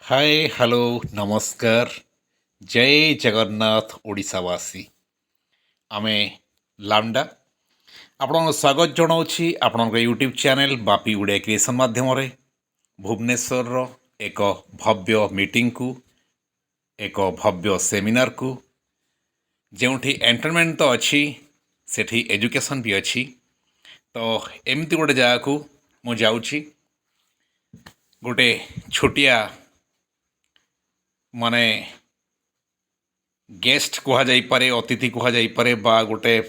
Hi hello नमस्कार जय जगन्नाथ ओडिशावासी आमे लामडा आपन स्वागत जनाऊँगी आपण YouTube channel Bapi Odia creation माध्यम भुवनेश्वर एक भव्य मीटिंग को एक भव्य सेमिनार को जोठी एंटरटेनमेंट तो अच्छी सेठी एजुकेशन भी अच्छी तो एमती गोटे जगह को मु जाऊँगी गोटे छोटिया माने गेस्ट कहुपे अतिथि कहुपे गोटे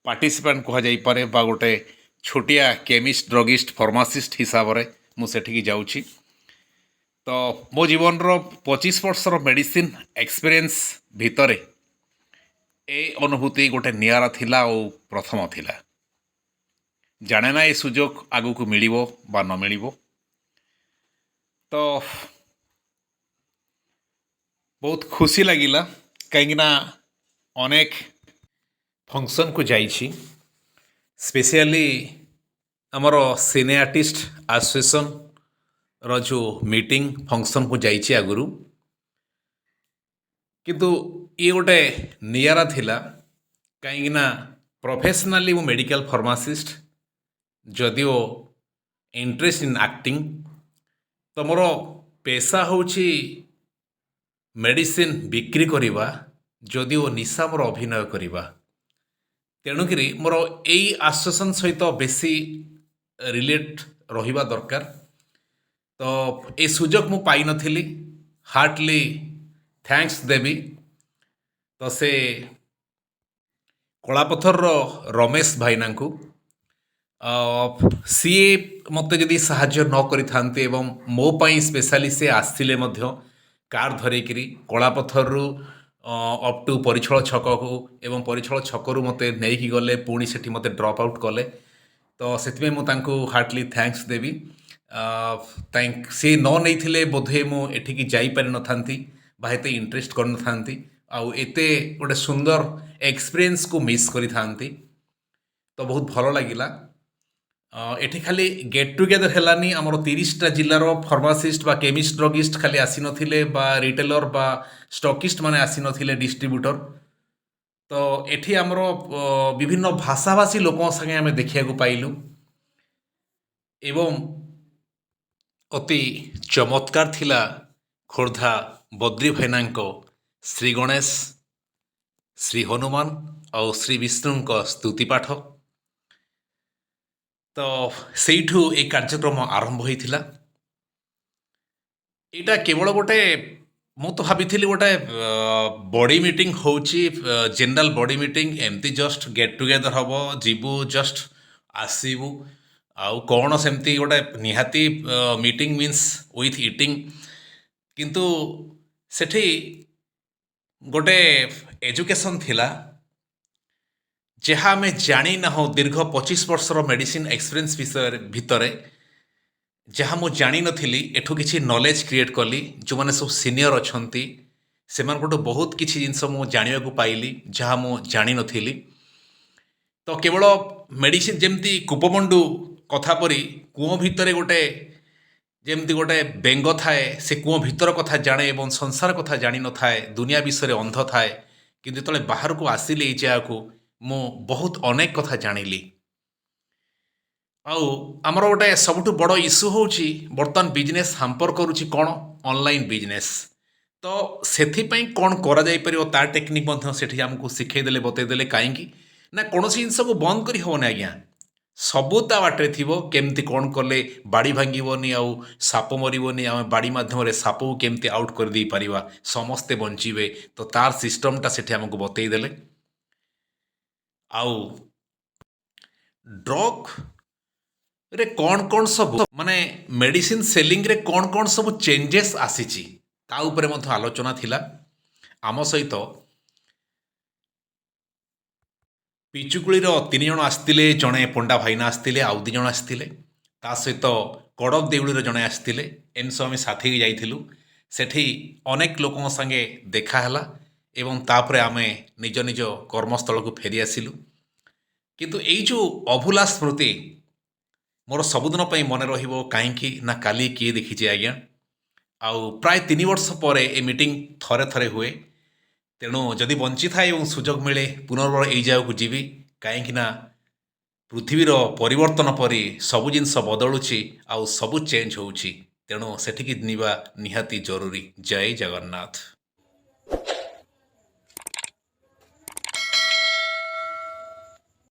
पार्टिसिपेंट कहुपे गोटे छोटिया केमिस्ट ड्रगिस्ट फार्मासिस्ट हिसाब से मुझे जाऊँगी तो मो जीवन रो 25 वर्षर मेडिसिन एक्सपीरियंस भितर ए अनुभूति गोटे नियारा थिला और प्रथम थिला जाने ना ये सुजोग आगु को मिलिबो बा न मिलिबो तो बहुत खुशी लगिला कहीं अनेक फंक्शन को जाइछि स्पेशली आमर सिने आर्टिस्ट एसोसिएशन रो जो मीटिंग फंक्शन को जाइछि आगुरु किंतु ये गोटे नियारा थिला कहीं प्रोफेशनली वो मेडिकल फार्मासिस्ट जदिओ इंटरेस्ट इन एक्टिंग तो मोर पेशा होछि मेडिसिन बिक्री करिबा जदिओ निशा मोर अभिनय करिबा तेणुक मोर यही एसोसिएशन सहित बेसी रिलेट रहिबा दरकार तो ये सुजोग मु पाई नथिली हार्टली थैंक्स देवी तो से कलापथर रमेश भाईना को सी मत जदि साहाଯ୍ୟ न करि थांते एवं मो पाई स्पेशली से आस्थिले मध्य कार धरिकी कलापथर रु अप टू परिछळ छक को एवं परिछळ छकरू मते नहीं गले पुणी से मते ड्रॉप आउट कले तो से मुझे हार्टली थैंक्स देवी थैंक सी न नहीं थिले बोधे मु एठिकी जाई पारि न थांती बाहेते इंटरेस्ट कर न थांती आउ एते गोटे सुंदर एक्सपीरियंस को मिस करि थांती तो बहुत भलो लागिला एठी खाली गेट टुगेदर हेलानी आमर 30टा जिल्लार फार्मासिस्ट बा केमिस्ट ड्रगिस्ट खाली आसी नथिले बा रिटेलर बा स्टॉकिस्ट माने आसी नथिले डिस्ट्रीब्यूटर तो एठी आमर विभिन्न भाषाभाषी लोक संगे आमे देखिया को पाइलु एवं अति चमत्कार थिला खोर्धा बद्री भाईनांको श्री गणेश श्री हनुमान और श्री विष्णु स्तुति पाठ तो सेठू ए कार्यक्रम आरंभ होइथिला एटा केवल गोटे मु तो भाभी गोटे बॉडी मीटिंग होची जनरल बॉडी मीटिंग एमती जस्ट गेट टुगेदर हम जीवु जस्ट आसबू आउ कौन सेमती गोटे निहाती मीटिंग मीन्स विथ इटिंग किंतु सेठी गोटे एजुकेशन थिला जहाँ आम जानी ना हो दीर्घ 25 वर्षर मेडिसिन एक्सपीरियंस विषय भितर जहाँ मु जानी नथिली एठू किसी नॉलेज क्रिएट कली जो मैंने सब सीनियर अच्छी से बहुत किसी जिनस मु जाना को पाइली जहाँ मु जानी नथिली तो केवल मेडिसिन जमती कूपमंडू कथा परी कूओ भितर गोटे जमती गोटे बेंग थाए से कूओ भितर कथा जाने और संसार कथा जानी न थाए दुनिया विषय अंध थाए किंतु जो बाहर को आसिली ये जगह को मु बहुत अनेक कथा जानिली आउ आमर गोटे सबुठ बड़ इश्यू होची बर्तमान बिजनेस हाम्पर करुची कौन ऑनलाइन बिजनेस तो सेथिपाई कौन करा जाई परियो तार टेक्निक मध्य सेठी हमको शिखेदेले बतईदेले कहीं ना कौन जिनस को बंद करी होने आज्ञा सबू ता बाटे थी केमती कौन कले बाड़ी भांगनी आउ साप मरबनी आम बाड़ी मध्यम साप को केमती आउट कर दे पारिबा समस्ते बंचीबे तो तार सिस्टमटा सेठी हमको बतईदेले आउ ड्रग रे कौन सब माने मेडिसिन सेलिंग रे कौन सब चेंजेस आसीची ता उपरे मध्य आलोचना थिला आम सहित पिचुकुलीर 3 जण आसतिले जणे पंडा भाईना आसतिले आउ 2 जण आसतिले ता सहित कड़क देउलीर जणे आसतिले एम सब आम साथी जाइथिलु सेठी अनेक लोकों संगे देखा हला एवं तापरे आमे निज निज कर्मस्थल को फेरी आसिलु किंतु यही जो अभूला स्मृति मोर सबुदिन मन रहिबो काईकि ना काली किए देखिचे आज्ञा ଆଉ ପ୍ରାୟ 3 ବର୍ଷ ପରେ ଏ ମିଟିଂ ଥରେ ଥରେ ହୁଏ। ତେଣୁ ଯଦି ବଞ୍ଚିଥାଏ ଏବଂ ସୁଯୋଗ ମିଳେ ପୁନର୍ବାର ଏଇ ଜାଗାକୁ ଯିବି, କାହିଁକିନା ପୃଥିବୀର ପରିବର୍ତ୍ତନ ପରି ସବୁ ଜିନିଷ ବଦଳୁଛି ଆଉ ସବୁ ଚେଞ୍ଜ ହେଉଛି। ତେଣୁ ସେଠିକି ଯିବା ନିହାତି ଜରୁରୀ। ଜୟ ଜଗନ୍ନାଥ।